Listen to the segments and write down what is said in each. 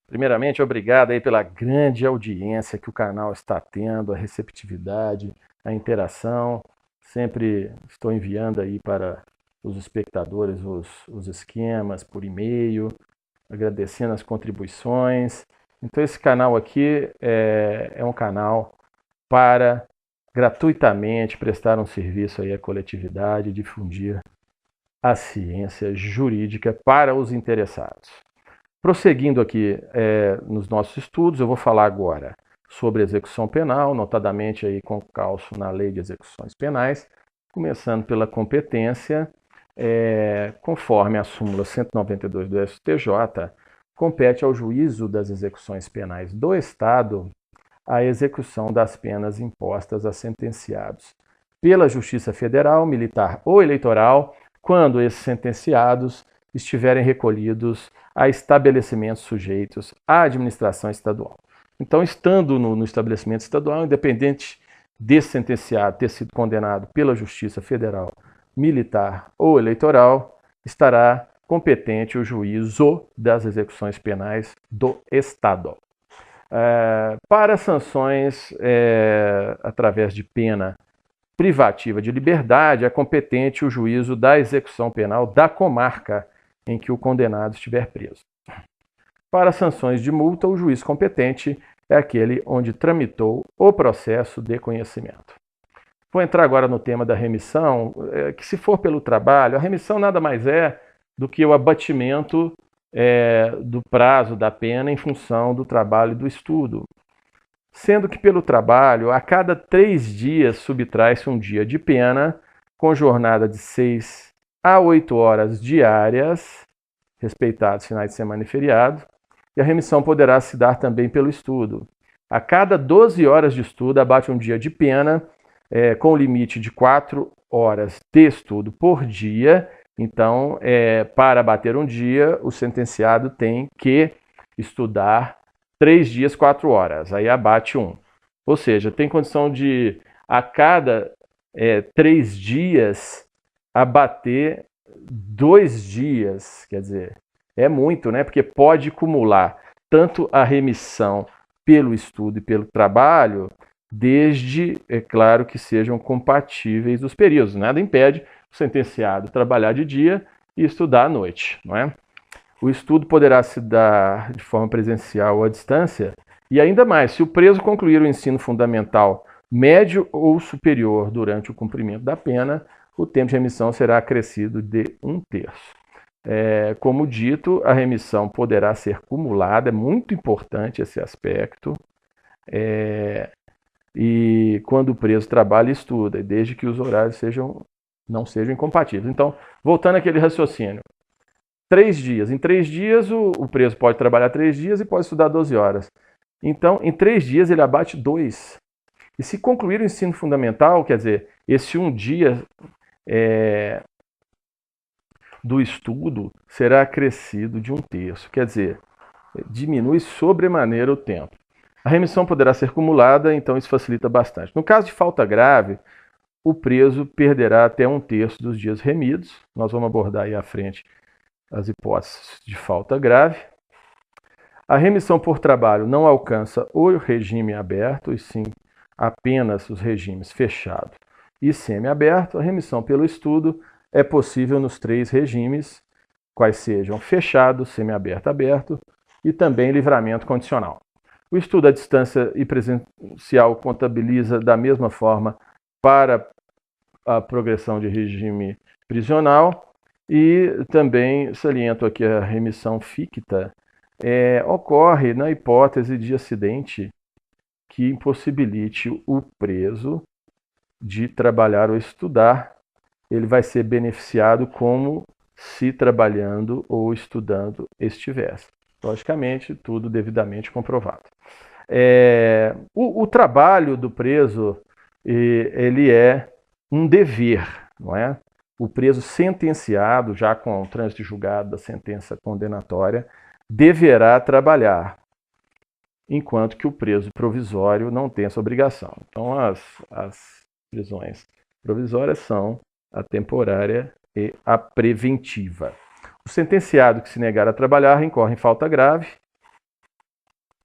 Primeiramente, obrigado aí pela grande audiência que o canal está tendo, a receptividade, a interação. Sempre estou enviando aí para os espectadores os esquemas por e-mail, agradecendo as contribuições. Então, esse canal aqui é um canal para gratuitamente prestar um serviço aí à coletividade, difundir a ciência jurídica para os interessados. Prosseguindo aqui nos nossos estudos, eu vou falar agora sobre execução penal, notadamente aí com calço na Lei de Execuções Penais, começando pela competência, conforme a súmula 192 do STJ, compete ao juízo das execuções penais do Estado a execução das penas impostas a sentenciados pela Justiça Federal, Militar ou Eleitoral, quando esses sentenciados estiverem recolhidos a estabelecimentos sujeitos à administração estadual. Então, estando no estabelecimento estadual, independente desse sentenciado ter sido condenado pela Justiça Federal, Militar ou Eleitoral, estará competente o juízo das execuções penais do Estado. Para sanções através de pena privativa de liberdade, é competente o juízo da execução penal da comarca em que o condenado estiver preso. Para sanções de multa, o juiz competente é aquele onde tramitou o processo de conhecimento. Vou entrar agora no tema da remissão, que se for pelo trabalho, a remissão nada mais é do que o abatimento do prazo da pena em função do trabalho e do estudo. Sendo que pelo trabalho, a cada 3 dias subtrai-se um dia de pena, com jornada de 6 a 8 horas diárias, respeitados finais de semana e feriado, e a remissão poderá se dar também pelo estudo. A cada 12 horas de estudo, abate um dia de pena, com limite de 4 horas de estudo por dia. Então, para abater um dia, o sentenciado tem que estudar 3 dias, 4 horas, aí abate um. Ou seja, tem condição de, a cada 3 dias, abater 2 dias. Quer dizer, é muito, né? Porque pode acumular tanto a remissão pelo estudo e pelo trabalho, desde, é claro, que sejam compatíveis os períodos. Nada impede o sentenciado trabalhar de dia e estudar à noite, não é? O estudo poderá se dar de forma presencial ou à distância, e ainda mais, se o preso concluir o ensino fundamental médio ou superior durante o cumprimento da pena, o tempo de remissão será acrescido de 1/3. Como dito, a remissão poderá ser cumulada, é muito importante esse aspecto, e quando o preso trabalha e estuda, desde que os horários não sejam incompatíveis. Então, voltando àquele raciocínio, 3 dias. Em 3 dias, o preso pode trabalhar 3 dias e pode estudar 12 horas. Então, em 3 dias, ele abate 2. E se concluir o ensino fundamental, quer dizer, esse um dia do estudo será acrescido de 1/3. Quer dizer, diminui sobremaneira o tempo. A remissão poderá ser cumulada, então isso facilita bastante. No caso de falta grave, o preso perderá até 1/3 dos dias remidos. Nós vamos abordar aí à frente as hipóteses de falta grave. A remissão por trabalho não alcança o regime aberto, e sim apenas os regimes fechado e semiaberto. A remissão pelo estudo é possível nos 3 regimes, quais sejam fechado, semiaberto, aberto e também livramento condicional. O estudo à distância e presencial contabiliza da mesma forma para a progressão de regime prisional. E também saliento aqui a remissão ficta, ocorre na hipótese de acidente que impossibilite o preso de trabalhar ou estudar. Ele vai ser beneficiado como se trabalhando ou estudando estivesse. Logicamente, tudo devidamente comprovado. O trabalho do preso, ele é um dever, não é? O preso sentenciado, já com o trânsito julgado da sentença condenatória, deverá trabalhar, enquanto que o preso provisório não tem essa obrigação. Então, as prisões provisórias são a temporária e a preventiva. O sentenciado que se negar a trabalhar incorre em falta grave,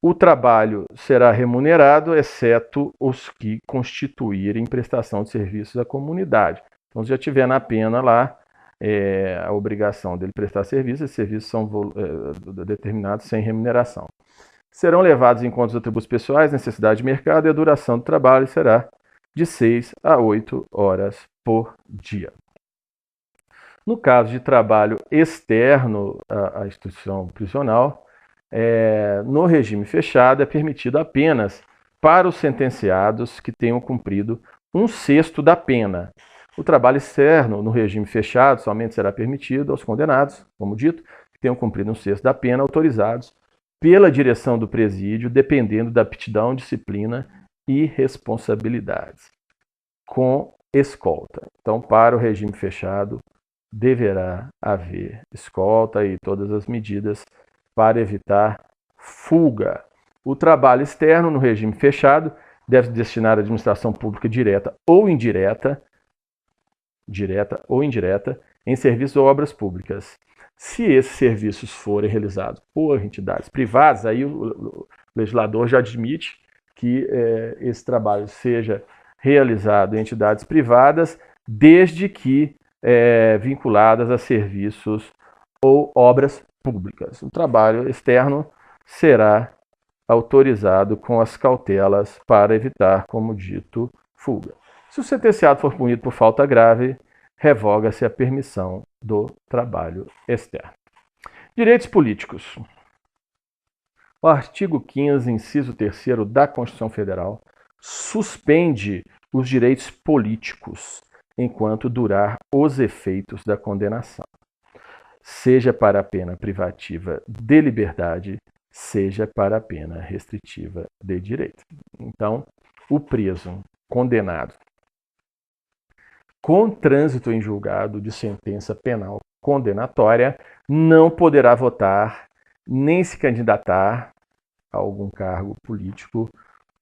O trabalho será remunerado, exceto os que constituírem prestação de serviços à comunidade. Então, se já tiver na pena lá a obrigação dele prestar serviço, esses serviços são determinados sem remuneração. Serão levados em conta os atributos pessoais, necessidade de mercado e a duração do trabalho será de 6 a 8 horas por dia. No caso de trabalho externo à instituição prisional, no regime fechado é permitido apenas para os sentenciados que tenham cumprido 1/6 da pena. O trabalho externo no regime fechado somente será permitido aos condenados, como dito, que tenham cumprido 1/6 da pena, autorizados pela direção do presídio, dependendo da aptidão, disciplina e responsabilidades, com escolta. Então, para o regime fechado, deverá haver escolta e todas as medidas para evitar fuga. O trabalho externo no regime fechado deve se destinar à administração pública direta ou indireta, em serviços ou obras públicas. Se esses serviços forem realizados por entidades privadas, aí o legislador já admite que esse trabalho seja realizado em entidades privadas, desde que vinculadas a serviços ou obras públicas. O trabalho externo será autorizado com as cautelas para evitar, como dito, fuga. Se o sentenciado for punido por falta grave, revoga-se a permissão do trabalho externo. Direitos políticos. O artigo 15, inciso 3º da Constituição Federal suspende os direitos políticos enquanto durar os efeitos da condenação, seja para a pena privativa de liberdade, seja para a pena restritiva de direito. Então, o preso condenado com trânsito em julgado de sentença penal condenatória não poderá votar nem se candidatar a algum cargo político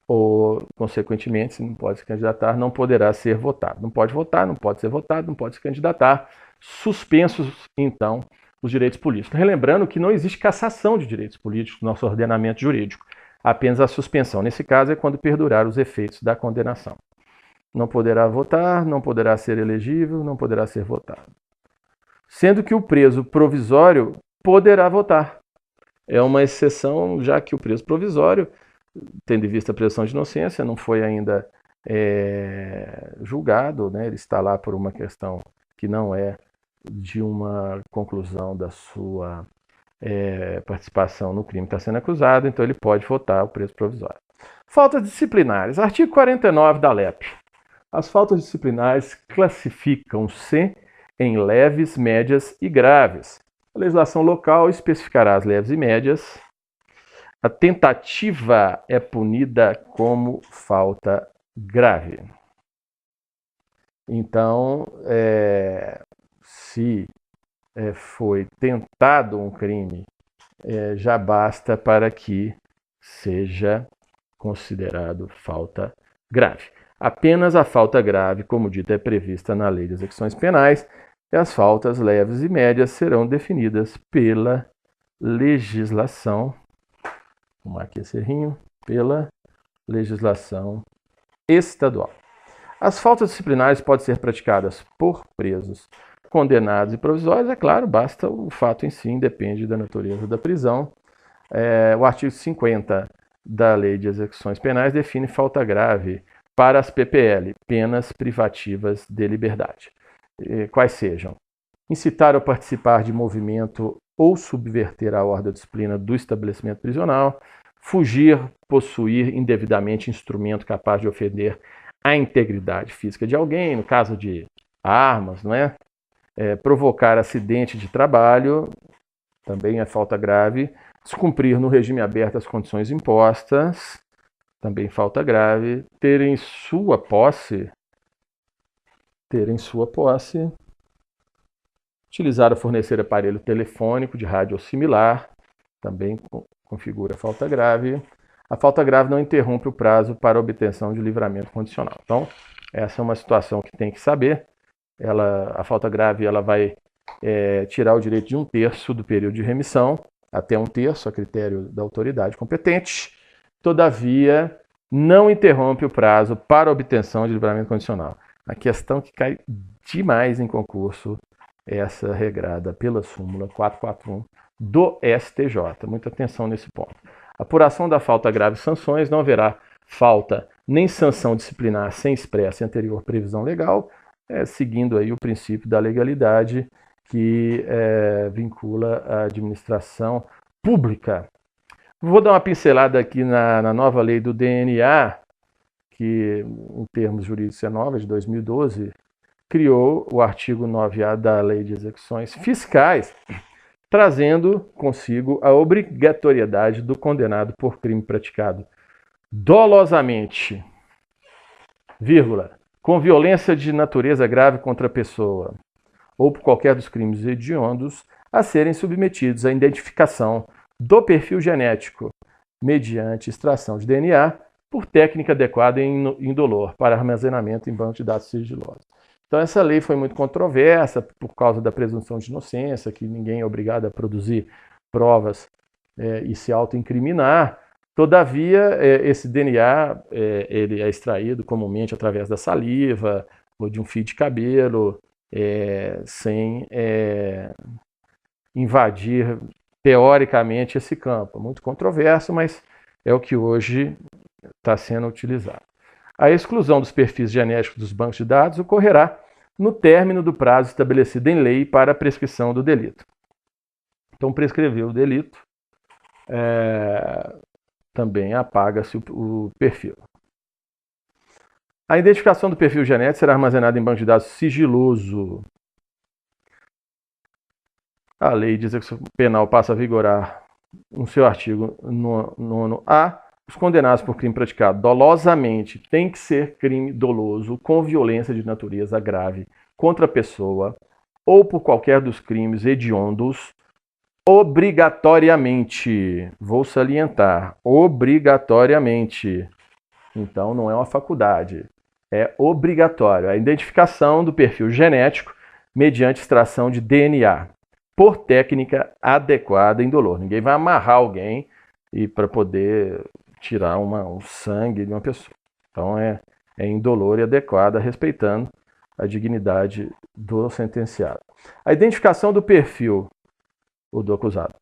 ou, consequentemente, se não pode se candidatar, não poderá ser votado. Não pode votar, não pode ser votado, não pode se candidatar. Suspensos, então, os direitos políticos. Relembrando que não existe cassação de direitos políticos no nosso ordenamento jurídico, apenas a suspensão. Nesse caso, é quando perdurar os efeitos da condenação. Não poderá votar, não poderá ser elegível, não poderá ser votado. Sendo que o preso provisório poderá votar. É uma exceção, já que o preso provisório, tendo em vista a presunção de inocência, não foi ainda julgado, né? Ele está lá por uma questão que não é de uma conclusão da sua participação no crime que está sendo acusado, então ele pode votar o preso provisório. Faltas disciplinares. Artigo 49 da LEP. As faltas disciplinares classificam-se em leves, médias e graves. A legislação local especificará as leves e médias. A tentativa é punida como falta grave. Então, se foi tentado um crime, já basta para que seja considerado falta grave. Apenas a falta grave, como dito, é prevista na Lei de Execuções Penais, e as faltas leves e médias serão definidas pela legislação, vou marcar esse errinho, pela legislação estadual. As faltas disciplinares podem ser praticadas por presos, condenados e provisórios, é claro, basta o fato em si, independe da natureza da prisão. O artigo 50 da Lei de Execuções Penais define falta grave para as PPL, penas privativas de liberdade. Quais sejam: incitar ou participar de movimento ou subverter a ordem ou disciplina do estabelecimento prisional, fugir, possuir indevidamente instrumento capaz de ofender a integridade física de alguém, no caso de armas, não é? Provocar acidente de trabalho, também é falta grave. Descumprir no regime aberto as condições impostas, também falta grave. Ter em sua posse, utilizar ou fornecer aparelho telefônico de rádio ou similar, também configura falta grave. A falta grave não interrompe o prazo para obtenção de livramento condicional. Então, essa é uma situação que tem que saber. A falta grave ela vai tirar o direito de 1/3 do período de remissão, até 1/3 a critério da autoridade competente. Todavia, não interrompe o prazo para obtenção de livramento condicional. A questão que cai demais em concurso é essa regrada pela súmula 441 do STJ. Muita atenção nesse ponto. Apuração da falta grave e sanções, não haverá falta nem sanção disciplinar sem expressa e anterior previsão legal, seguindo aí o princípio da legalidade que vincula a administração pública. Vou dar uma pincelada aqui na nova lei do DNA, que em termos jurídicos é nova, de 2012, criou o artigo 9A da Lei de Execuções Fiscais, trazendo consigo a obrigatoriedade do condenado por crime praticado dolosamente, com violência de natureza grave contra a pessoa, ou por qualquer dos crimes hediondos, a serem submetidos à identificação do perfil genético mediante extração de DNA por técnica adequada e indolor para armazenamento em banco de dados sigilosos. Então essa lei foi muito controversa por causa da presunção de inocência, que ninguém é obrigado a produzir provas e se autoincriminar. Todavia, esse DNA ele é extraído comumente através da saliva ou de um fio de cabelo, sem invadir teoricamente esse campo. Muito controverso, mas é o que hoje está sendo utilizado. A exclusão dos perfis genéticos dos bancos de dados ocorrerá no término do prazo estabelecido em lei para a prescrição do delito. Então, prescreveu o delito, também apaga-se o perfil. A identificação do perfil genético será armazenada em banco de dados sigiloso. A lei de execução penal passa a vigorar no seu artigo 9A. Os condenados por crime praticado dolosamente tem que ser crime doloso com violência de natureza grave contra a pessoa ou por qualquer dos crimes hediondos obrigatoriamente. Vou salientar, obrigatoriamente. Então não é uma faculdade, é obrigatório. A identificação do perfil genético mediante extração de DNA por técnica adequada e indolor. Ninguém vai amarrar alguém para poder tirar um sangue de uma pessoa. Então é indolor e adequada, respeitando a dignidade do sentenciado. A identificação do perfil, ou do acusado,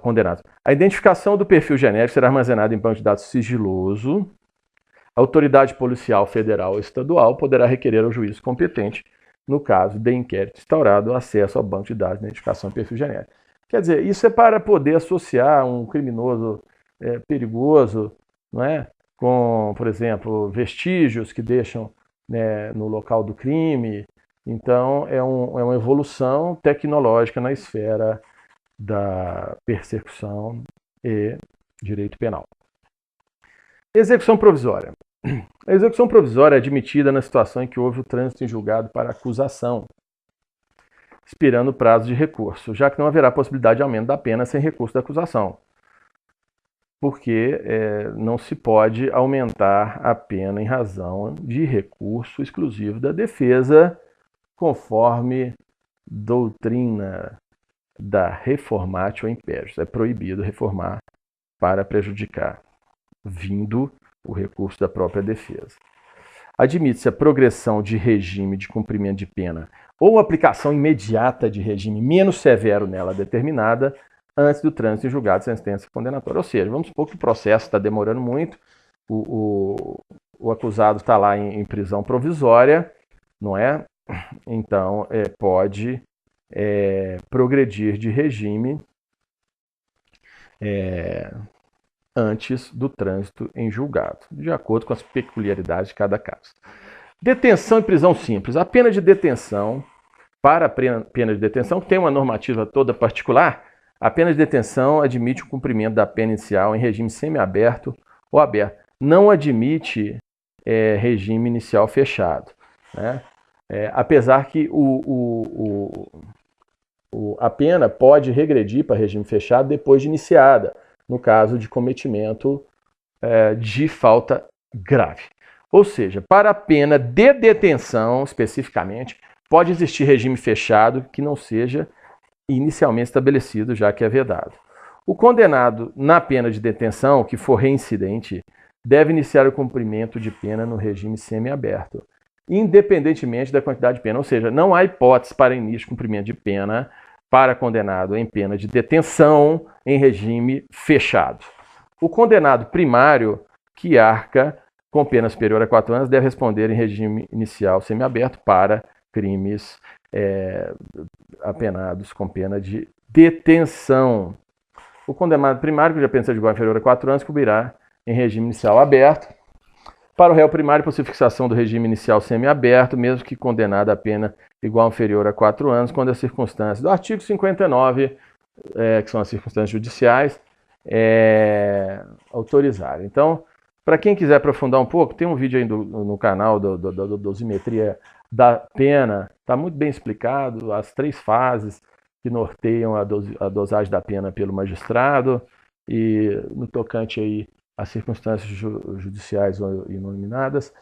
condenado. A identificação do perfil genético será armazenada em banco de dados sigiloso. A autoridade policial federal ou estadual poderá requerer ao juiz competente, no caso de inquérito instaurado, acesso ao banco de dados de identificação e perfil genético. Quer dizer, isso é para poder associar um criminoso perigoso, não é? Com, por exemplo, vestígios que deixam no local do crime. Então, é uma evolução tecnológica na esfera da persecução e direito penal. Execução provisória. A execução provisória é admitida na situação em que houve o trânsito em julgado para acusação, expirando o prazo de recurso, já que não haverá possibilidade de aumento da pena sem recurso da acusação, porque não se pode aumentar a pena em razão de recurso exclusivo da defesa, conforme doutrina da reformatio imperis. É proibido reformar para prejudicar, vindo o recurso da própria defesa. Admite-se a progressão de regime de cumprimento de pena ou aplicação imediata de regime menos severo nela determinada antes do trânsito em julgado de sentença condenatória. Ou seja, vamos supor que o processo está demorando muito, o acusado está lá em prisão provisória, não é? Então, pode progredir de regime antes do trânsito em julgado, de acordo com as peculiaridades de cada caso. Detenção e prisão simples. A pena de detenção, para a pena de detenção, que tem uma normativa toda particular, a pena de detenção admite o cumprimento da pena inicial em regime semiaberto ou aberto. Não admite regime inicial fechado, né? Apesar que a pena pode regredir para regime fechado depois de iniciada, no caso de cometimento de falta grave. Ou seja, para a pena de detenção, especificamente, pode existir regime fechado que não seja inicialmente estabelecido, já que é vedado. O condenado na pena de detenção, que for reincidente, deve iniciar o cumprimento de pena no regime semiaberto, independentemente da quantidade de pena. Ou seja, não há hipótese para início de cumprimento de pena para condenado em pena de detenção em regime fechado. O condenado primário, que arca com pena superior a 4 anos, deve responder em regime inicial semiaberto para crimes apenados com pena de detenção. O condenado primário, cuja pena seja igual ou inferior a 4 anos, cumprirá em regime inicial aberto. Para o réu primário, possui fixação do regime inicial semiaberto, mesmo que condenado a pena igual ou inferior a 4 anos, quando as circunstâncias do artigo 59, que são as circunstâncias judiciais, autorizarem. Então, para quem quiser aprofundar um pouco, tem um vídeo aí no canal da dosimetria da pena, está muito bem explicado, as 3 fases que norteiam a dosagem da pena pelo magistrado, e no tocante aí às circunstâncias judiciais ou inominadas,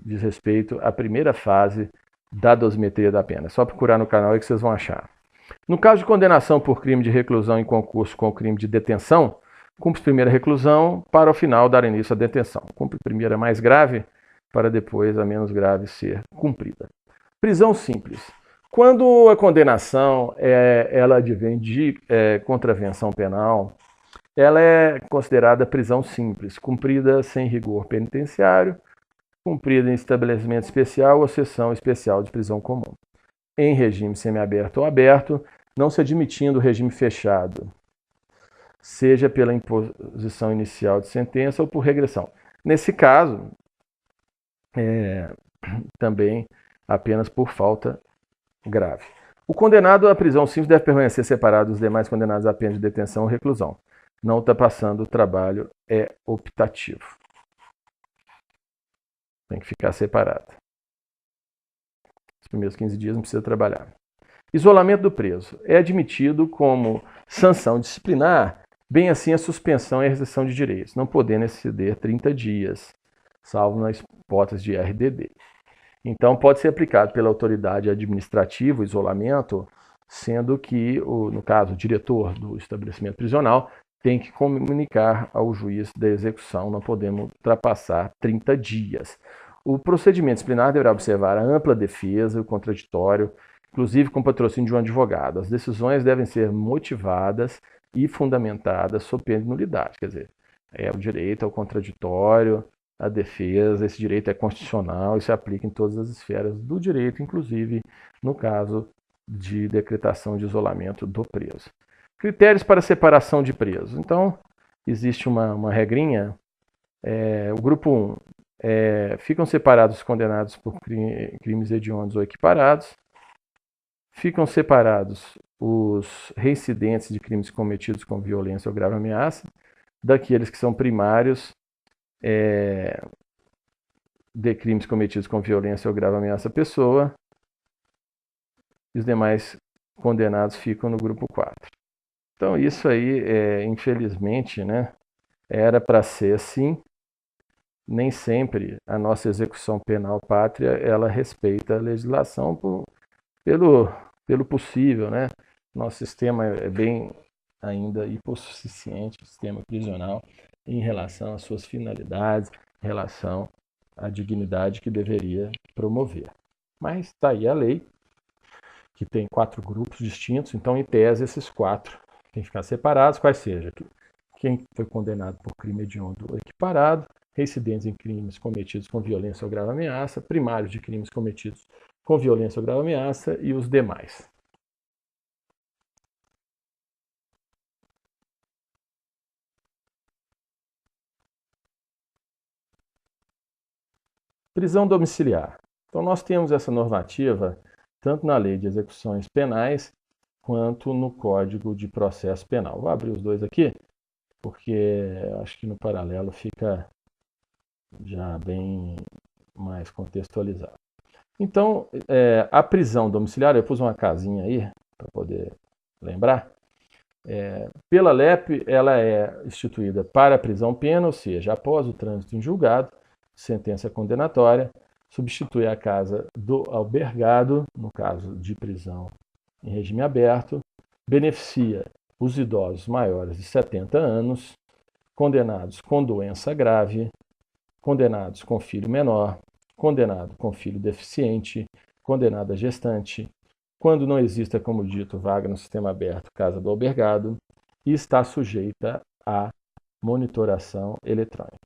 diz respeito à primeira fase da dosimetria da pena. É só procurar no canal aí que vocês vão achar. No caso de condenação por crime de reclusão em concurso com o crime de detenção, cumpre primeira reclusão para ao final dar início à detenção. Cumpre primeira mais grave para depois a menos grave ser cumprida. Prisão simples. Quando a condenação ela advém de contravenção penal, ela é considerada prisão simples, cumprida sem rigor penitenciário, cumprida em estabelecimento especial ou seção especial de prisão comum. Em regime semiaberto ou aberto, não se admitindo o regime fechado, seja pela imposição inicial de sentença ou por regressão. Nesse caso, também apenas por falta grave. O condenado à prisão simples deve permanecer separado dos demais condenados à pena de detenção ou reclusão. Não ultrapassando o trabalho optativo. Tem que ficar separado. Os primeiros 15 dias não precisa trabalhar. Isolamento do preso. É admitido como sanção disciplinar, bem assim a suspensão e a restrição de direitos, não podendo exceder 30 dias, salvo na hipótese de RDD. Então, pode ser aplicado pela autoridade administrativa o isolamento, sendo que, no caso, o diretor do estabelecimento prisional tem que comunicar ao juiz da execução, não podemos ultrapassar 30 dias. O procedimento disciplinar deverá observar a ampla defesa, o contraditório, inclusive com patrocínio de um advogado. As decisões devem ser motivadas e fundamentadas sob pena de nulidade, quer dizer, o direito ao contraditório, a defesa, esse direito é constitucional e se aplica em todas as esferas do direito, inclusive no caso de decretação de isolamento do preso. Critérios para separação de presos. Então, existe uma regrinha. O grupo 1, ficam separados os condenados por crimes hediondos ou equiparados. Ficam separados os reincidentes de crimes cometidos com violência ou grave ameaça, daqueles que são primários de crimes cometidos com violência ou grave ameaça à pessoa. Os demais condenados ficam no grupo 4. Então, isso aí, infelizmente, né, era para ser assim. Nem sempre a nossa execução penal pátria ela respeita a legislação pelo possível, né? Nosso sistema é bem ainda hipossuficiente, o sistema prisional, em relação às suas finalidades, em relação à dignidade que deveria promover. Mas está aí a lei, que tem 4 grupos distintos, então, em tese, esses 4 têm que ficar separados, quais sejam quem foi condenado por crime hediondo ou equiparado, reincidentes em crimes cometidos com violência ou grave ameaça, primários de crimes cometidos com violência ou grave ameaça e os demais. Prisão domiciliar. Então, nós temos essa normativa tanto na Lei de Execuções Penais quanto no Código de Processo Penal. Vou abrir os dois aqui, porque acho que no paralelo fica já bem mais contextualizado. Então, a prisão domiciliar, eu pus uma casinha aí para poder lembrar, pela LEP, ela é instituída para a prisão pena, ou seja, após o trânsito em julgado, sentença condenatória, substitui a casa do albergado, no caso de prisão em regime aberto, beneficia os idosos maiores de 70 anos, condenados com doença grave, condenados com filho menor, condenado com filho deficiente, condenada gestante, quando não exista, como dito, vaga no sistema aberto, casa do albergado, e está sujeita à monitoração eletrônica.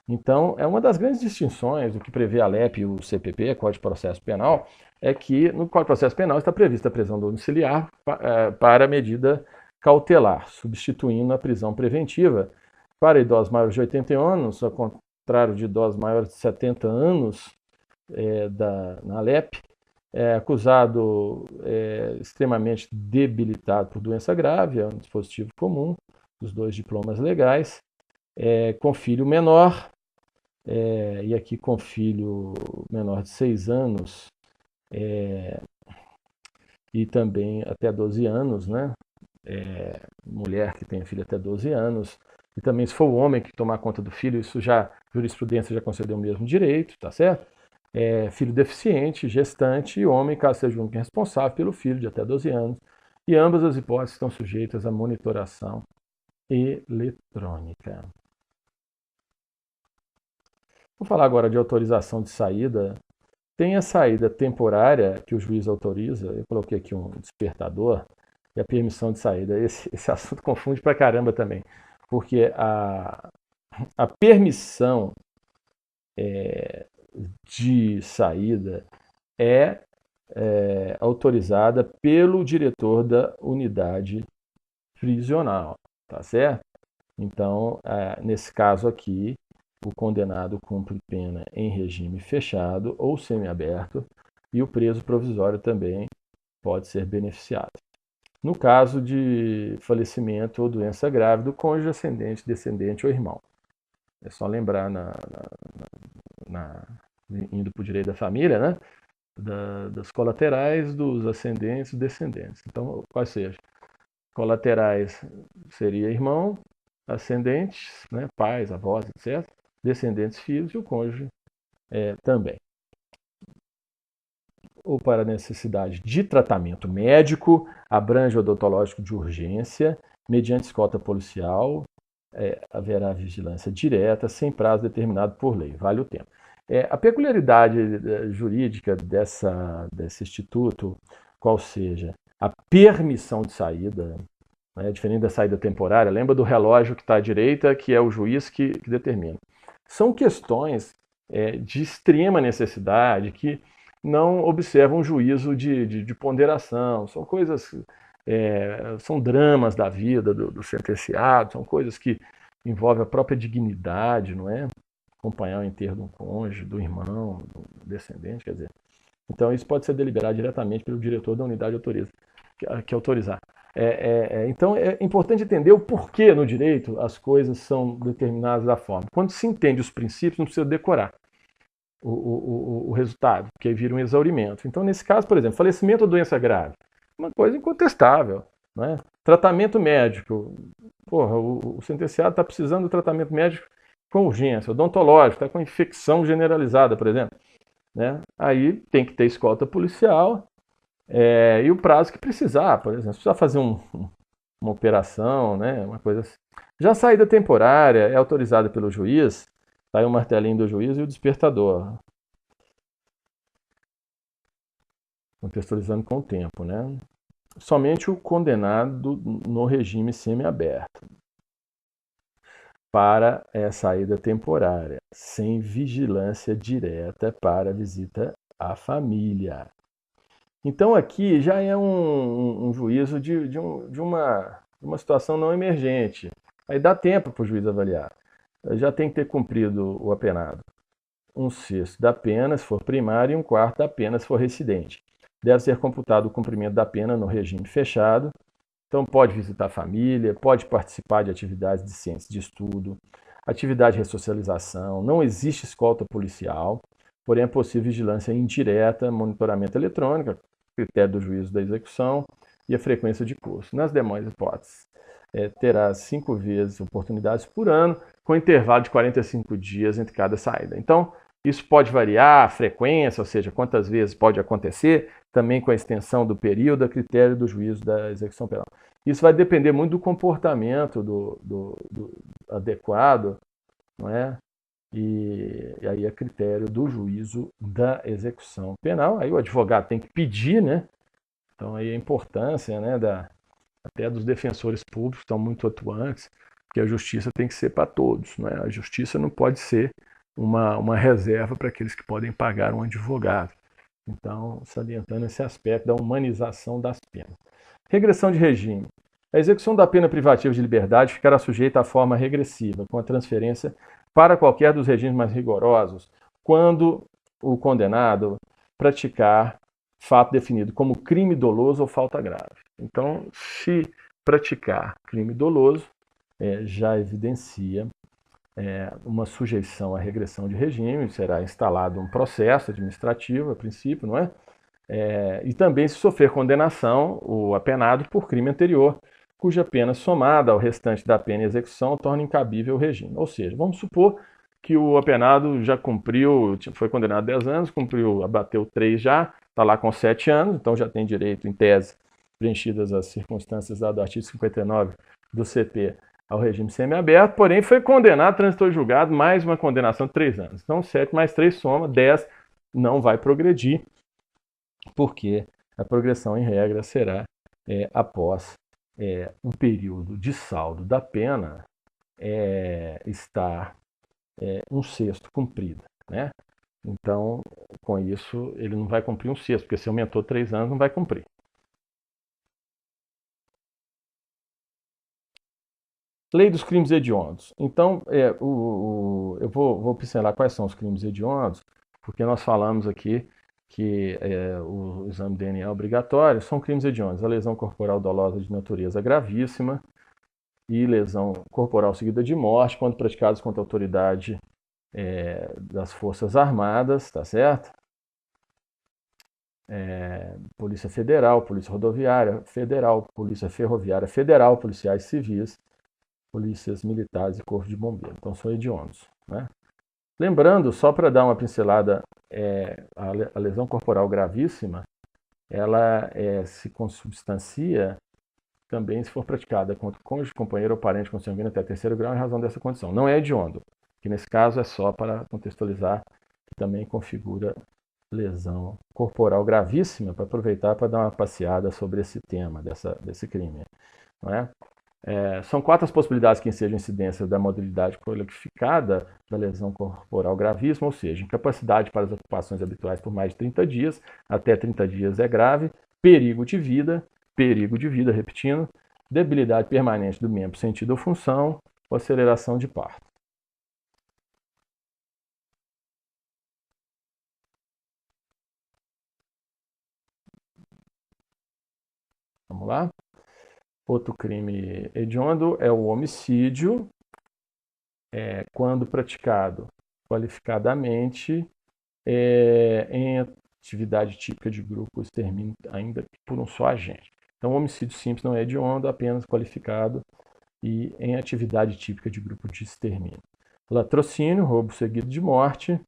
Então, é uma das grandes distinções do que prevê a LEP e o CPP, Código de Processo Penal, é que no Código de Processo Penal está prevista a prisão domiciliar para medida cautelar, substituindo a prisão preventiva para idosos maiores de 80 anos, ao contrário de idosos maiores de 70 anos na LEP, acusado extremamente debilitado por doença grave, é um dispositivo comum dos 2 diplomas legais, com filho menor, e aqui com filho menor de 6 anos, e também até 12 anos, né? Mulher que tem filho até 12 anos, e também se for o homem que tomar conta do filho, isso já, jurisprudência já concedeu o mesmo direito, tá certo? Filho deficiente, gestante e homem, caso seja o único responsável pelo filho de até 12 anos, e ambas as hipóteses estão sujeitas à monitoração eletrônica. Vou falar agora de autorização de saída. Tem a saída temporária que o juiz autoriza, eu coloquei aqui um despertador, e a permissão de saída. Esse assunto confunde pra caramba também, porque a permissão de saída é autorizada pelo diretor da unidade prisional, tá certo? Então, nesse caso aqui, o condenado cumpre pena em regime fechado ou semiaberto e o preso provisório também pode ser beneficiado. No caso de falecimento ou doença grave do cônjuge, ascendente, descendente ou irmão. É só lembrar, indo para o direito da família, né? Das colaterais, dos ascendentes e descendentes. Então, quais sejam? Colaterais seria irmão, ascendentes, né? Pais, avós, etc. Descendentes, filhos e o cônjuge também. Ou para necessidade de tratamento médico, abrange odontológico de urgência, mediante escolta policial, haverá vigilância direta, sem prazo determinado por lei, vale o tempo. A peculiaridade jurídica desse instituto, qual seja a permissão de saída, diferente da saída temporária, lembra do relógio que está à direita, que é o juiz que determina. São questões de extrema necessidade que não observam juízo de ponderação, são coisas, são dramas da vida do sentenciado, são coisas que envolvem a própria dignidade, não é? Acompanhar o enterro de um cônjuge, do irmão, do descendente, quer dizer. Então isso pode ser deliberado diretamente pelo diretor da unidade que autorizar. Então é importante entender o porquê no direito as coisas são determinadas da forma. Quando se entende os princípios, não precisa decorar o resultado, porque aí vira um exaurimento. Então, nesse caso, por exemplo, falecimento ou doença grave, uma coisa incontestável. Né? Tratamento médico, o sentenciado está precisando de tratamento médico com urgência, odontológico, está com infecção generalizada, por exemplo. Né? Aí tem que ter escolta policial e o prazo que precisar, por exemplo, se precisar fazer uma operação, né? Uma coisa assim. Já a saída temporária é autorizada pelo juiz. Tá aí o martelinho do juiz e o despertador. Contextualizando com o tempo, né? Somente o condenado no regime semiaberto para saída temporária, sem vigilância direta para visita à família. Então aqui já é um juízo de uma situação não emergente. Aí dá tempo para o juiz avaliar. Já tem que ter cumprido o apenado 1/6 da pena, se for primário, e 1/4 da pena, se for recidente. Deve ser computado o cumprimento da pena no regime fechado. Então, pode visitar a família, pode participar de atividades de ciência de estudo, atividade de ressocialização. Não existe escolta policial, porém é possível vigilância indireta, monitoramento eletrônico, critério do juízo da execução e a frequência de curso. Nas demais hipóteses, terá 5 vezes oportunidades por ano, com intervalo de 45 dias entre cada saída. Então, Isso pode variar a frequência, ou seja, quantas vezes pode acontecer, também com a extensão do período, a critério do juízo da execução penal. Isso vai depender muito do comportamento do adequado, não é? E aí é critério do juízo da execução penal. Aí o advogado tem que pedir, né? Então aí a importância, né, até dos defensores públicos, que estão muito atuantes, porque a justiça tem que ser para todos, não é? A justiça não pode ser uma reserva para aqueles que podem pagar um advogado. Então, salientando esse aspecto da humanização das penas. Regressão de regime. A execução da pena privativa de liberdade ficará sujeita à forma regressiva, com a transferência para qualquer dos regimes mais rigorosos, quando o condenado praticar fato definido como crime doloso ou falta grave. Então, se praticar crime doloso, já evidencia uma sujeição à regressão de regime, será instalado um processo administrativo, a princípio, não é? E também se sofrer condenação, o apenado por crime anterior, cuja pena somada ao restante da pena em execução torna incabível o regime. Ou seja, vamos supor que o apenado já cumpriu, foi condenado a 10 anos, cumpriu, abateu 3 já, está lá com 7 anos, então já tem direito, em tese, preenchidas as circunstâncias do artigo 59 do CP, ao regime semiaberto, porém foi condenado, transitou julgado, mais uma condenação de 3 anos. Então 7 mais 3 soma, 10, não vai progredir, porque a progressão em regra será após um período de saldo da pena estar 1/6 cumprida, né? Então, com isso, ele não vai cumprir 1/6, porque se aumentou 3 anos, não vai cumprir. Lei dos crimes hediondos. Então, eu vou pincelar quais são os crimes hediondos, porque nós falamos aqui que o exame de DNA é obrigatório. São crimes hediondos: a lesão corporal dolosa de natureza gravíssima e lesão corporal seguida de morte, quando praticados contra a autoridade das Forças Armadas, tá certo? Polícia Federal, Polícia Rodoviária Federal, Polícia Ferroviária Federal, policiais civis, polícias militares e corpo de bombeiro. Então são hediondos, né? Lembrando, só para dar uma pincelada, a lesão corporal gravíssima, ela se consubstancia também se for praticada contra o cônjuge, companheiro ou parente consanguíneo até 3º grau em razão dessa condição. Não é hediondo, que nesse caso é só para contextualizar, que também configura lesão corporal gravíssima, para aproveitar para dar uma passeada sobre esse tema, desse crime, não é? São 4 as possibilidades que ensejam incidência da modalidade qualificada da lesão corporal gravíssima, ou seja, incapacidade para as ocupações habituais por mais de 30 dias, até 30 dias é grave, perigo de vida, repetindo, debilidade permanente do membro, sentido ou função, ou aceleração de parto. Vamos lá? Outro crime hediondo é o homicídio, quando praticado qualificadamente em atividade típica de grupo, extermínio ainda por um só agente. Então, o homicídio simples não é hediondo, apenas qualificado e em atividade típica de grupo de extermínio. Latrocínio, roubo seguido de morte.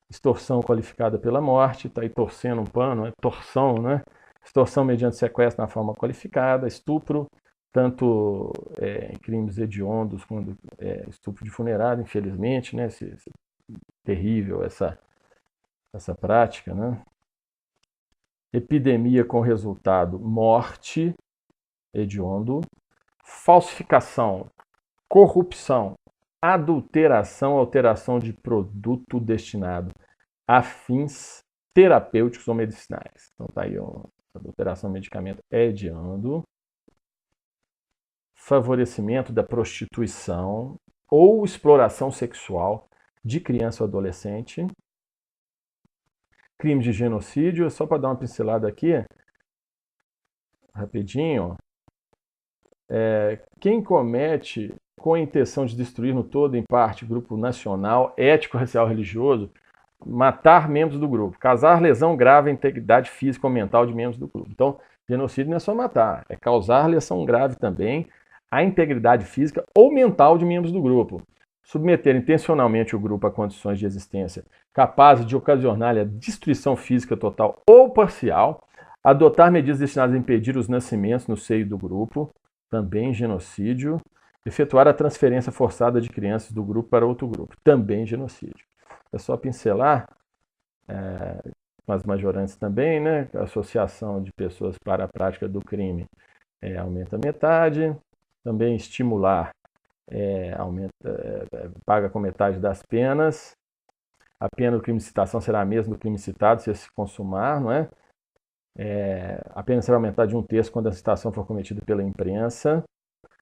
Extorsão qualificada pela morte, está aí torcendo um pano, torção, né? Extorsão mediante sequestro na forma qualificada, estupro, tanto em crimes hediondos quanto estupro de funerário, infelizmente, né? Terrível essa prática, né? Epidemia com resultado morte, hediondo. Falsificação, corrupção, adulteração, alteração de produto destinado a fins terapêuticos ou medicinais. Então tá aí adulteração de medicamento hediondo. Favorecimento da prostituição ou exploração sexual de criança ou adolescente. Crime de genocídio, só para dar uma pincelada aqui, rapidinho, quem comete com a intenção de destruir no todo, em parte, grupo nacional, ético, racial, religioso, matar membros do grupo, causar lesão grave à integridade física ou mental de membros do grupo. Então, genocídio não é só matar, é causar lesão grave também à integridade física ou mental de membros do grupo. submeter intencionalmente o grupo a condições de existência capazes de ocasionar-lhe a destruição física total ou parcial, adotar medidas destinadas a impedir os nascimentos no seio do grupo, também genocídio, efetuar a transferência forçada de crianças do grupo para outro grupo, também genocídio. É só pincelar, com as majorantes também, né? A associação de pessoas para a prática do crime aumenta metade, também estimular paga com metade das penas, a pena do crime de citação será a mesma do crime citado se se consumar, não é? A pena será aumentada de 1/3 quando a citação for cometida pela imprensa,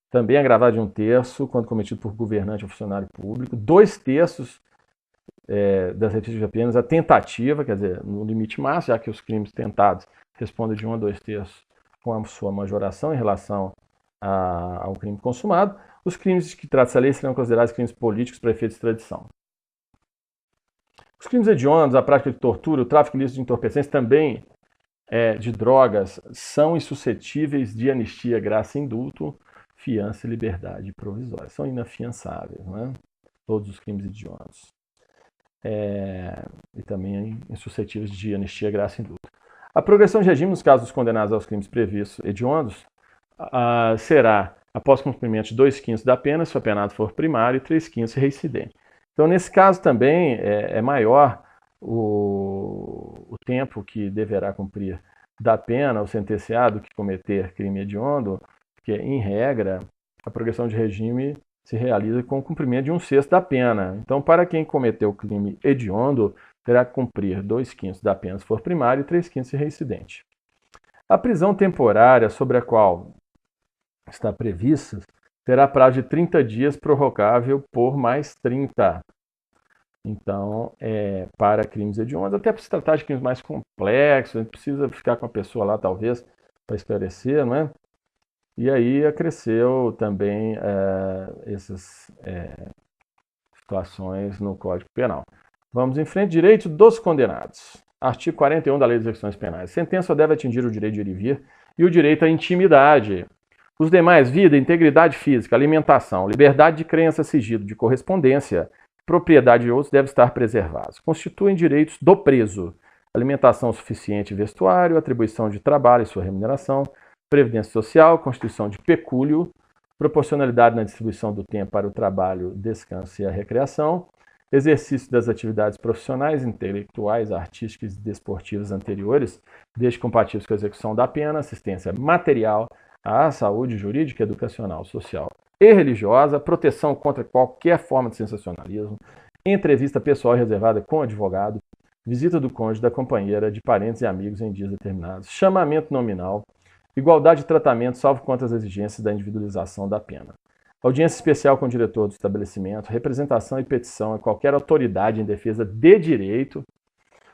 também agravada de 1/3 quando cometido por governante ou funcionário público, 2/3 das respectivas penas a tentativa, quer dizer, no limite máximo, já que os crimes tentados respondem de 1 a 2/3 com a sua majoração em relação ao crime consumado. Os crimes de que trata-se a lei serão considerados crimes políticos para efeitos de extradição. Os crimes hediondos, a prática de tortura, o tráfico ilícito de entorpecentes, também de drogas, são insuscetíveis de anistia, graça e indulto, fiança e liberdade provisória. São inafiançáveis, não é? Todos os crimes hediondos. E também insuscetíveis de anistia, graça e indulto. A progressão de regime nos casos dos condenados aos crimes previstos hediondos será após cumprimento de 2/5 da pena, se o apenado for primário, e 3/5 reincidente. Então, nesse caso também é maior o tempo que deverá cumprir da pena o sentenciado que cometer crime hediondo, porque, em regra, a progressão de regime se realiza com o cumprimento de 1/6 da pena. Então, para quem cometeu crime hediondo, terá que cumprir 2/5 da pena se for primário e 3/5 se reincidente. A prisão temporária sobre a qual está prevista terá prazo de 30 dias prorrogável por mais 30. Então, para crimes hediondos, até para se tratar de crimes mais complexos, a gente precisa ficar com a pessoa lá, talvez, para esclarecer, não é? E aí acresceu também essas situações no Código Penal. Vamos em frente. Direito dos condenados. Artigo 41 da Lei das Execuções Penais. Sentença só deve atingir o direito de ir e vir e o direito à intimidade. Os demais, vida, integridade física, alimentação, liberdade de crença, sigilo, de correspondência, propriedade de outros devem estar preservados. Constituem direitos do preso. Alimentação suficiente e vestuário, atribuição de trabalho e sua remuneração, previdência social, constituição de pecúlio, proporcionalidade na distribuição do tempo para o trabalho, descanso e a recreação, exercício das atividades profissionais, intelectuais, artísticas e desportivas anteriores, desde compatíveis com a execução da pena, assistência material à saúde jurídica, educacional, social e religiosa, proteção contra qualquer forma de sensacionalismo, entrevista pessoal reservada com advogado, visita do cônjuge, da companheira, de parentes e amigos em dias determinados, chamamento nominal, igualdade de tratamento, salvo quanto às exigências da individualização da pena. Audiência especial com o diretor do estabelecimento, representação e petição a qualquer autoridade em defesa de direito,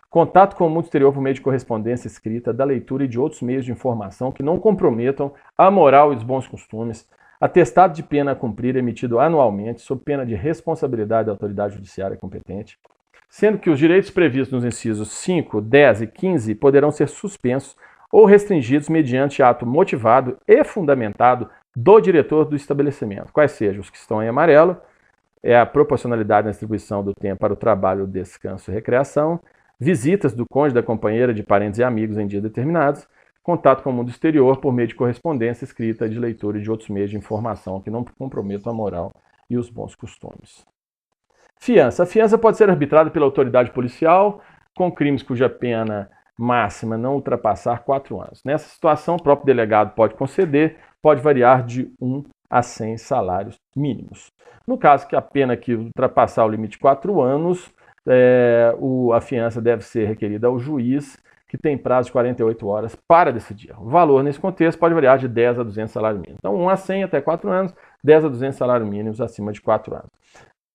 contato com o mundo exterior por meio de correspondência escrita, da leitura e de outros meios de informação que não comprometam a moral e os bons costumes, atestado de pena a cumprir emitido anualmente, sob pena de responsabilidade da autoridade judiciária competente, sendo que os direitos previstos nos incisos 5, 10 e 15 poderão ser suspensos ou restringidos mediante ato motivado e fundamentado do diretor do estabelecimento, quais sejam os que estão em amarelo, a proporcionalidade na distribuição do tempo para o trabalho, descanso e recreação, visitas do cônjuge, da companheira, de parentes e amigos em dias determinados, contato com o mundo exterior por meio de correspondência escrita, de leitura e de outros meios de informação que não comprometam a moral e os bons costumes. Fiança. A fiança pode ser arbitrada pela autoridade policial com crimes cuja pena máxima não ultrapassar 4 anos. Nessa situação, o próprio delegado pode conceder, pode variar de 1 a 100 salários mínimos. No caso que a pena que ultrapassar o limite de 4 anos, a fiança deve ser requerida ao juiz, que tem prazo de 48 horas para decidir. O valor, nesse contexto, pode variar de 10 a 200 salários mínimos. Então, 1 a 100 até 4 anos, 10 a 200 salários mínimos acima de 4 anos.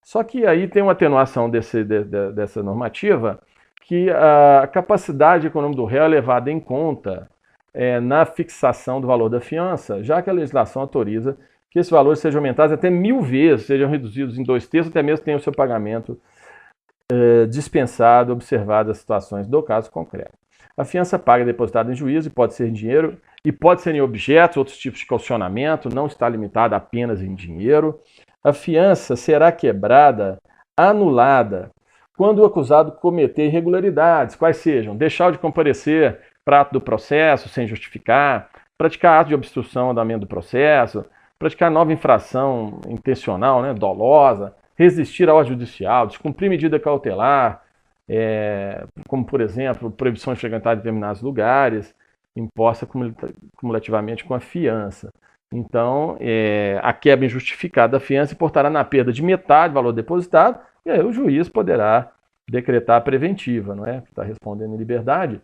Só que aí tem uma atenuação dessa normativa, que a capacidade econômica do réu é levada em conta na fixação do valor da fiança, já que a legislação autoriza que esses valores sejam aumentados até 1000 vezes, sejam reduzidos em 2/3, até mesmo tenham o seu pagamento dispensado, observadas as situações do caso concreto. A fiança paga é depositada em juízo e pode ser em dinheiro e pode ser em objetos, outros tipos de caucionamento, não está limitada apenas em dinheiro. A fiança será quebrada, anulada, quando o acusado cometer irregularidades, quais sejam deixar de comparecer para ato do processo sem justificar, praticar ato de obstrução ao andamento do processo, praticar nova infração intencional, né, dolosa, resistir à ordem judicial, descumprir medida cautelar, como, por exemplo, proibição de frequentar determinados lugares, imposta cumulativamente com a fiança. Então, a quebra injustificada da fiança importará na perda de metade do valor depositado, e aí o juiz poderá decretar a preventiva, não é? Está respondendo em liberdade.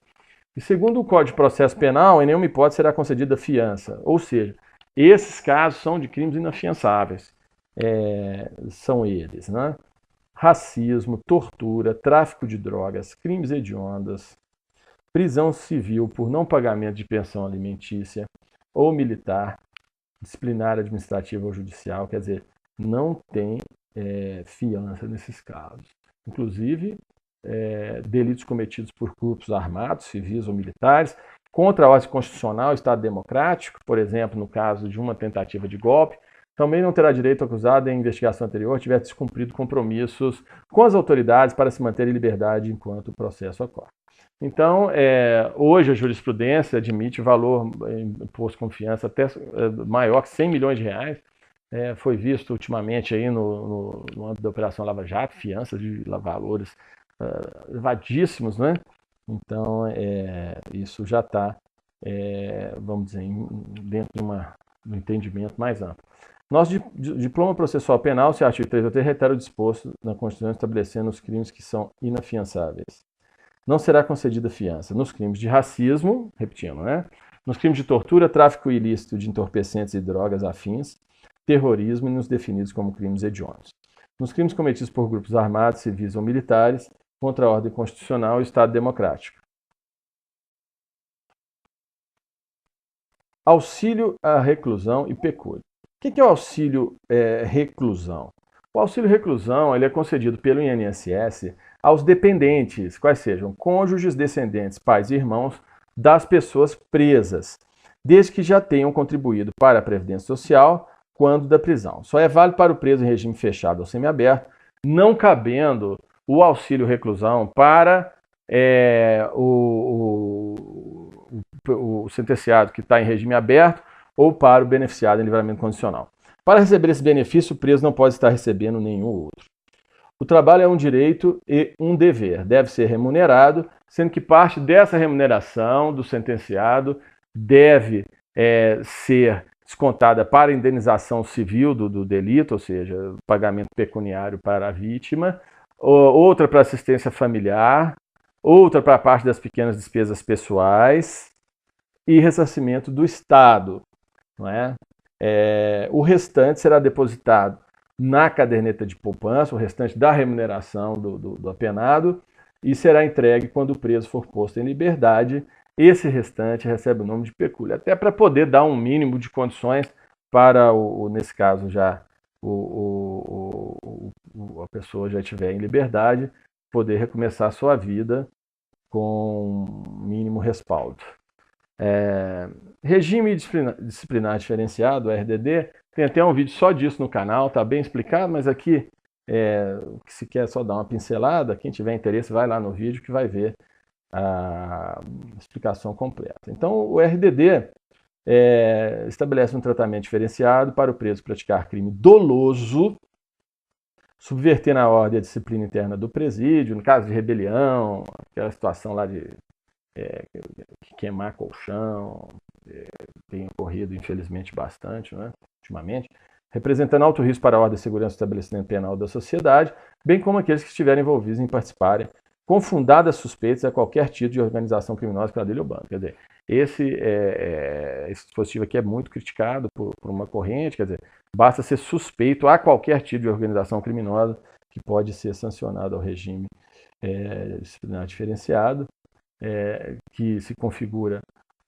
E segundo o Código de Processo Penal, em nenhuma hipótese será concedida fiança. Ou seja, esses casos são de crimes inafiançáveis. São eles, né? Racismo, tortura, tráfico de drogas, crimes hediondos, prisão civil por não pagamento de pensão alimentícia ou militar, disciplinar, administrativa ou judicial, quer dizer, não tem fiança nesses casos. Inclusive, delitos cometidos por grupos armados, civis ou militares, contra a ordem constitucional, Estado democrático, por exemplo, no caso de uma tentativa de golpe, também não terá direito acusado em investigação anterior tiver descumprido compromissos com as autoridades para se manter em liberdade enquanto o processo ocorre. Então, hoje a jurisprudência admite valor imposto com fiança até maior que 100 milhões de reais. Foi visto ultimamente aí no âmbito da Operação Lava Jato, fianças de valores elevadíssimos, né? Então, isso já está, vamos dizer, dentro de um entendimento mais amplo. Nosso diploma processual penal, se artigo 3 reitera o disposto na Constituição estabelecendo os crimes que são inafiançáveis. Não será concedida fiança nos crimes de racismo, repetindo, né? Nos crimes de tortura, tráfico ilícito de entorpecentes e drogas afins, terrorismo e nos definidos como crimes hediondos. Nos crimes cometidos por grupos armados, civis ou militares, contra a ordem constitucional e o Estado democrático. Auxílio à reclusão e pecúlio. O que é o auxílio reclusão? O auxílio reclusão ele é concedido pelo INSS aos dependentes, quais sejam cônjuges, descendentes, pais e irmãos das pessoas presas, desde que já tenham contribuído para a Previdência Social quando da prisão. Só é válido para o preso em regime fechado ou semiaberto, não cabendo o auxílio reclusão para o sentenciado que está em regime aberto ou para o beneficiado em livramento condicional. Para receber esse benefício, o preso não pode estar recebendo nenhum outro. O trabalho é um direito e um dever. Deve ser remunerado, sendo que parte dessa remuneração do sentenciado deve ser descontada para a indenização civil do delito, ou seja, pagamento pecuniário para a vítima, outra para assistência familiar, outra para a parte das pequenas despesas pessoais e ressarcimento do Estado. Não é? O restante será depositado na caderneta de poupança, o restante da remuneração do apenado, e será entregue quando o preso for posto em liberdade. Esse restante recebe o nome de pecúlio, até para poder dar um mínimo de condições para, nesse caso, já a pessoa já estiver em liberdade, poder recomeçar a sua vida com mínimo respaldo. Regime disciplinar diferenciado, RDD, tem até um vídeo só disso no canal, está bem explicado, mas aqui, se quer só dar uma pincelada, quem tiver interesse vai lá no vídeo que vai ver a explicação completa. Então, o RDD estabelece um tratamento diferenciado para o preso praticar crime doloso, subverter na ordem a disciplina interna do presídio, no caso de rebelião, aquela situação lá de queimar colchão, tem ocorrido infelizmente bastante, né, ultimamente, representando alto risco para a ordem e segurança do estabelecimento penal da sociedade, bem como aqueles que estiverem envolvidos em participarem com fundadas suspeitas a qualquer tipo de organização criminosa, quadrilha ou bando. Quer dizer, esse dispositivo aqui é muito criticado por uma corrente, quer dizer, basta ser suspeito a qualquer tipo de organização criminosa que pode ser sancionado ao regime disciplinar diferenciado, que se configura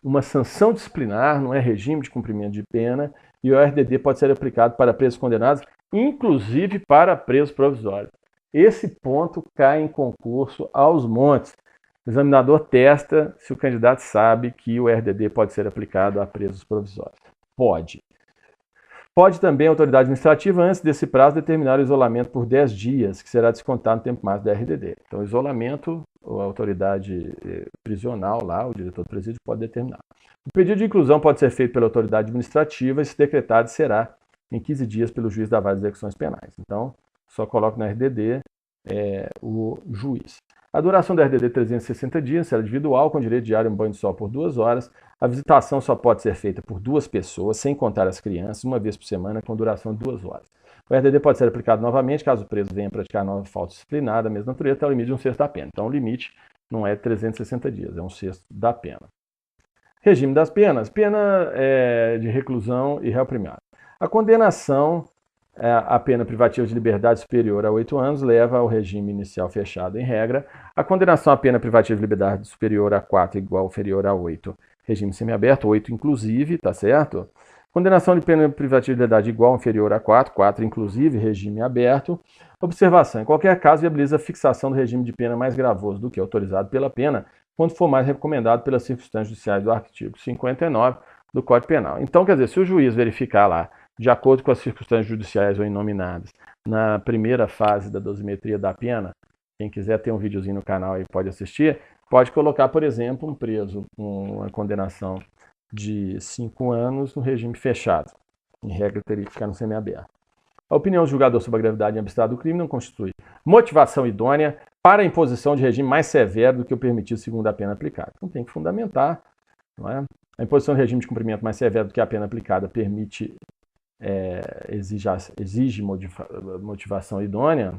uma sanção disciplinar, não é regime de cumprimento de pena, e o RDD pode ser aplicado para presos condenados, inclusive para presos provisórios. Esse ponto cai em concurso aos montes. O examinador testa se o candidato sabe que o RDD pode ser aplicado a presos provisórios. Pode. Pode também a autoridade administrativa, antes desse prazo, determinar o isolamento por 10 dias, que será descontado no tempo máximo da RDD. Então, o isolamento, a autoridade prisional lá, o diretor do presídio, pode determinar. O pedido de inclusão pode ser feito pela autoridade administrativa e, se decretado, será em 15 dias pelo juiz da vara de execuções penais. Então, só coloca na RDD o juiz. A duração da RDD 360 dias será individual, com direito diário em banho de sol por 2 horas. A visitação só pode ser feita por 2 pessoas, sem contar as crianças, uma vez por semana, com duração de 2 horas. O RDD pode ser aplicado novamente, caso o preso venha praticar nova falta disciplinar da mesma natureza, até o limite de 1/6 da pena. Então, o limite não é 360 dias, é 1/6 da pena. Regime das penas. Pena de reclusão e réu primário. A condenação a pena privativa de liberdade superior a 8 anos leva ao regime inicial fechado em regra. A condenação à pena privativa de liberdade superior a 4 igual ou inferior a 8, regime semiaberto, 8 inclusive, tá certo? Condenação de pena privativa de liberdade igual ou inferior a 4, 4 inclusive, regime aberto. Observação: em qualquer caso, viabiliza a fixação do regime de pena mais gravoso do que autorizado pela pena, quando for mais recomendado pelas circunstâncias judiciais do artigo 59 do Código Penal. Então, quer dizer, se o juiz verificar lá, de acordo com as circunstâncias judiciais ou inominadas, na primeira fase da dosimetria da pena, quem quiser ter um videozinho no canal aí pode assistir, pode colocar, por exemplo, um preso com uma condenação de 5 anos no regime fechado. Em regra, teria que ficar no semiaberto. A opinião do julgador sobre a gravidade e abstrato do crime não constitui motivação idônea para a imposição de regime mais severo do que o permitido segundo a pena aplicada. Então tem que fundamentar, não é? A imposição de regime de cumprimento mais severo do que a pena aplicada permite exige motivação idônea.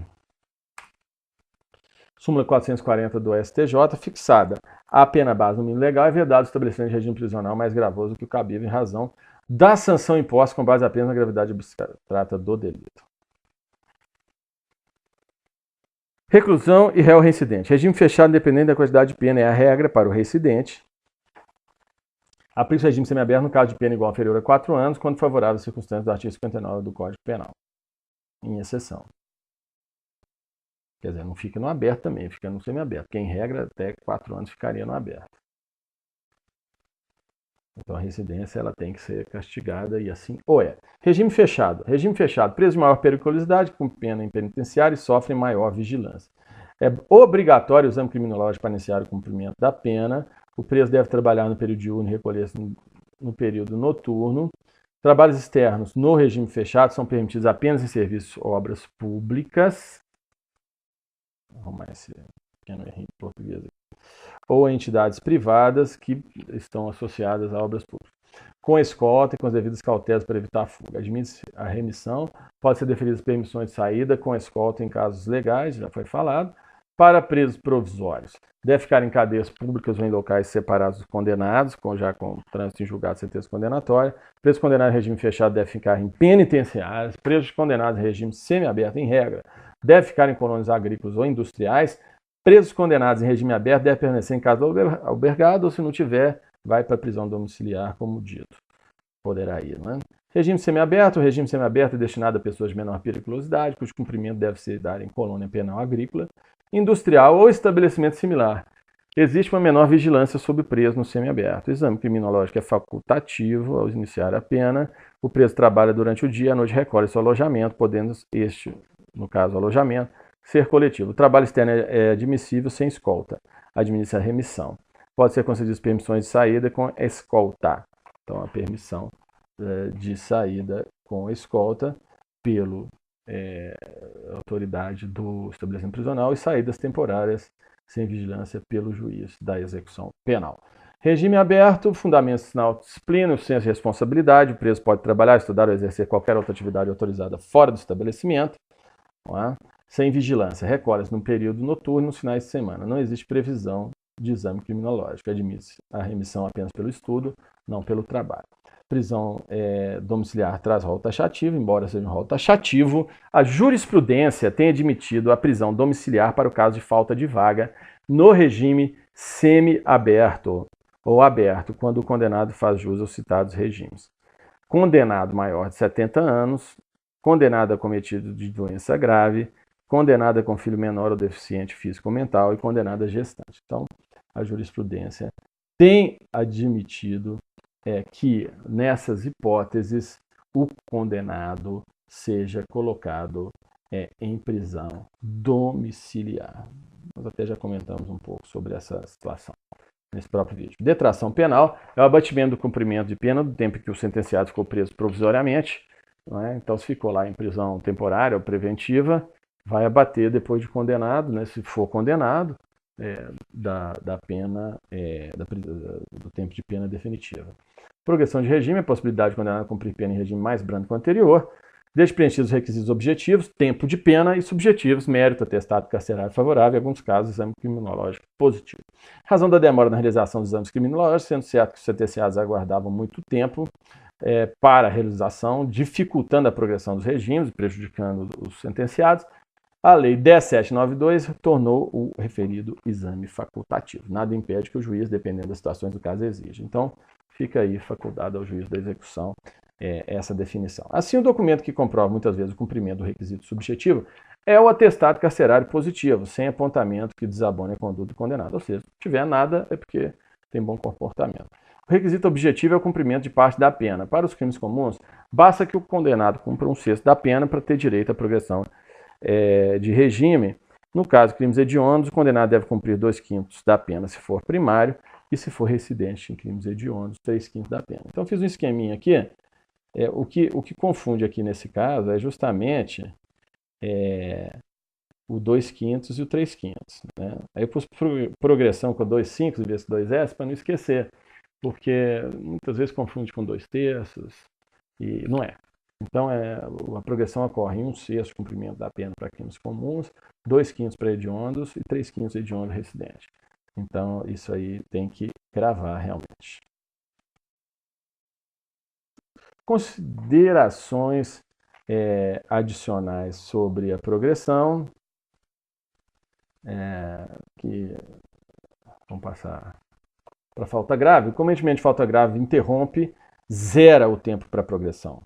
Súmula 440 do STJ, fixada a pena base no mínimo legal, é vedado o estabelecimento de regime prisional mais gravoso do que o cabível em razão da sanção imposta com base apenas na gravidade abstrata do delito. Reclusão e réu reincidente. Regime fechado independente da quantidade de pena é a regra para o reincidente. Aplica o regime semiaberto no caso de pena igual ou inferior a 4 anos, quando favorável às circunstâncias do artigo 59 do Código Penal, em exceção. Quer dizer, não fica no aberto também, fica no semiaberto, porque em regra até 4 anos ficaria no aberto. Então a reincidência ela tem que ser castigada e assim ou é. Regime fechado. Regime fechado. Preso de maior periculosidade, com pena em penitenciário e sofre maior vigilância. É obrigatório o exame criminológico para iniciar o cumprimento da pena. O preso deve trabalhar no período diurno e recolher-se no período noturno. Trabalhos externos no regime fechado são permitidos apenas em serviços ou obras públicas. Vou arrumar esse pequeno errinho em português aqui. Ou entidades privadas que estão associadas a obras públicas. Com escolta e com as devidas cautelas para evitar a fuga. Admite a remissão, pode ser deferidas permissões de saída com escolta em casos legais, já foi falado. Para presos provisórios, deve ficar em cadeias públicas ou em locais separados dos condenados, já com trânsito em julgado, sentença condenatória. Presos condenados em regime fechado deve ficar em penitenciárias. Presos condenados em regime semiaberto, em regra, deve ficar em colônias agrícolas ou industriais. Presos condenados em regime aberto devem permanecer em casa albergado ou, se não tiver, vai para a prisão domiciliar, como dito. Poderá ir, não é? Regime semiaberto. O regime semiaberto é destinado a pessoas de menor periculosidade, cujo cumprimento deve ser dado em colônia penal agrícola, industrial ou estabelecimento similar. Existe uma menor vigilância sobre o preso no semiaberto. O exame criminológico é facultativo ao iniciar a pena. O preso trabalha durante o dia, à noite recolhe seu alojamento, podendo este, no caso alojamento, ser coletivo. O trabalho externo é admissível sem escolta. Administra a remissão. Pode ser concedidas permissões de saída com escolta. Então, a permissão de saída com escolta pelo autoridade do estabelecimento prisional e saídas temporárias sem vigilância pelo juiz da execução penal. Regime aberto, fundamentos na autodisciplina, o senso de responsabilidade. O preso pode trabalhar, estudar ou exercer qualquer outra atividade autorizada fora do estabelecimento, não é? Sem vigilância. Recolhe-se no período noturno, nos finais de semana. Não existe previsão de exame criminológico. Admite a remissão apenas pelo estudo, não pelo trabalho. Prisão domiciliar traz rol taxativo, embora seja um rol taxativo. A jurisprudência tem admitido a prisão domiciliar para o caso de falta de vaga no regime semi-aberto ou aberto, quando o condenado faz jus aos citados regimes. Condenado maior de 70 anos, condenado acometido de doença grave, condenada com filho menor ou deficiente físico ou mental e condenada gestante. Então, a jurisprudência tem admitido que nessas hipóteses o condenado seja colocado em prisão domiciliar. Nós até já comentamos um pouco sobre essa situação nesse próprio vídeo. Detração penal é o abatimento do cumprimento de pena do tempo em que o sentenciado ficou preso provisoriamente. Não é? Então, se ficou lá em prisão temporária ou preventiva, vai abater depois de condenado, né? Se for condenado, da pena, do tempo de pena definitiva. Progressão de regime, a possibilidade de condenado a cumprir pena em regime mais brando que o anterior, desde preenchidos os requisitos objetivos, tempo de pena e subjetivos, mérito, atestado carcerário favorável, em alguns casos, exame criminológico positivo. Razão da demora na realização dos exames criminológicos, sendo certo que os sentenciados aguardavam muito tempo para a realização, dificultando a progressão dos regimes, prejudicando os sentenciados. A Lei 10.792 tornou o referido exame facultativo. Nada impede que o juiz, dependendo das situações do caso, exija. Então, fica aí facultado ao juiz da execução essa definição. Assim, o documento que comprova muitas vezes o cumprimento do requisito subjetivo é o atestado carcerário positivo, sem apontamento que desabone a conduta do condenado. Ou seja, se tiver nada, é porque tem bom comportamento. O requisito objetivo é o cumprimento de parte da pena. Para os crimes comuns, basta que o condenado cumpra 1/6 da pena para ter direito à progressão de regime. No caso de crimes hediondos, o condenado deve cumprir 2/5 da pena se for primário e se for reincidente em crimes hediondos, 3/5 da pena. Então, fiz um esqueminha aqui. O que confunde aqui nesse caso é justamente o 2/5 e o 3/5. Né? Aí eu pus progressão com 2/5 em vez de 2S para não esquecer, porque muitas vezes confunde com 2/3 e não é. Então, a progressão ocorre em 1/6 cumprimento da pena para crimes comuns, 2/5 para hediondos e 3/5 hediondo reincidente. Então, isso aí tem que cravar realmente. Considerações adicionais sobre a progressão, que vamos passar para falta grave. O cometimento de falta grave interrompe, zera o tempo para progressão.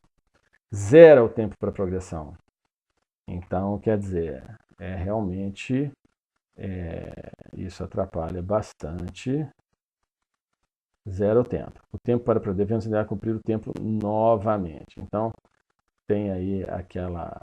Zera o tempo para progressão. Então, quer dizer, realmente isso atrapalha bastante. Zera o tempo. O tempo para devemos cumprir o tempo novamente. Então, tem aí aquela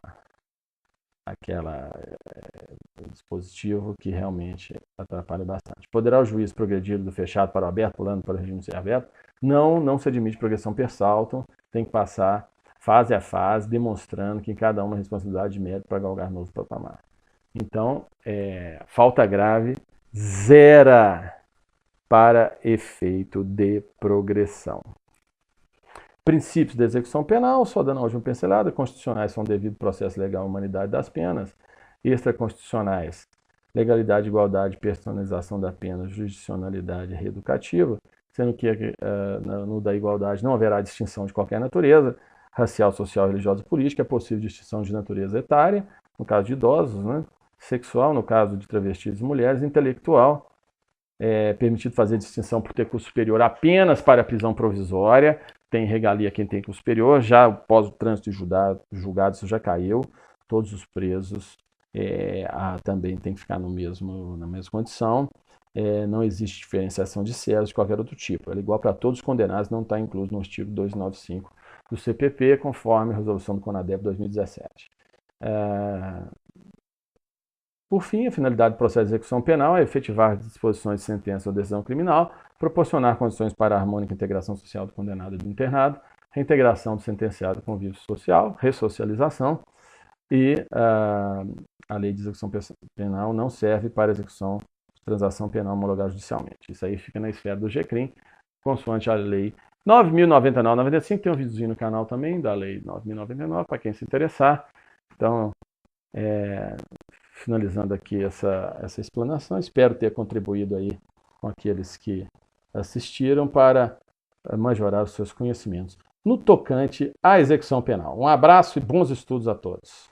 dispositivo que realmente atrapalha bastante. Poderá o juiz progredir do fechado para o aberto, pulando para o regime semiaberto? Não se admite progressão per saltum, tem que passar fase a fase, demonstrando que em cada uma responsabilidade de mérito para galgar novo patamar. Então, falta grave, zera para efeito de progressão. Princípios da execução penal, só dando a última pincelada, constitucionais são devido processo legal à humanidade das penas, extraconstitucionais, legalidade, igualdade, personalização da pena, jurisdicionalidade reeducativa, sendo que no da igualdade não haverá distinção de qualquer natureza, racial, social, religiosa, política, é possível distinção de natureza etária, no caso de idosos, né? Sexual, no caso de travestis e mulheres, intelectual, permitido fazer distinção por ter curso superior apenas para a prisão provisória, tem regalia quem tem curso superior, já após o trânsito julgado isso já caiu, todos os presos também tem que ficar na mesma condição, não existe diferenciação de celas de qualquer outro tipo, ela é igual para todos os condenados, não está incluso no artigo 295 do CPP, conforme a resolução do CONADEP 2017. Por fim, a finalidade do processo de execução penal é efetivar as disposições de sentença ou decisão criminal, proporcionar condições para a harmônica integração social do condenado e do internado, reintegração do sentenciado com convívio social, ressocialização, e a lei de execução penal não serve para execução de transação penal homologada judicialmente. Isso aí fica na esfera do GCRIM, consoante a lei 9.099/95, tem um videozinho no canal também da lei 9.099, para quem se interessar. Então, finalizando aqui essa explanação, espero ter contribuído aí com aqueles que assistiram para majorar os seus conhecimentos no tocante à execução penal. Um abraço e bons estudos a todos.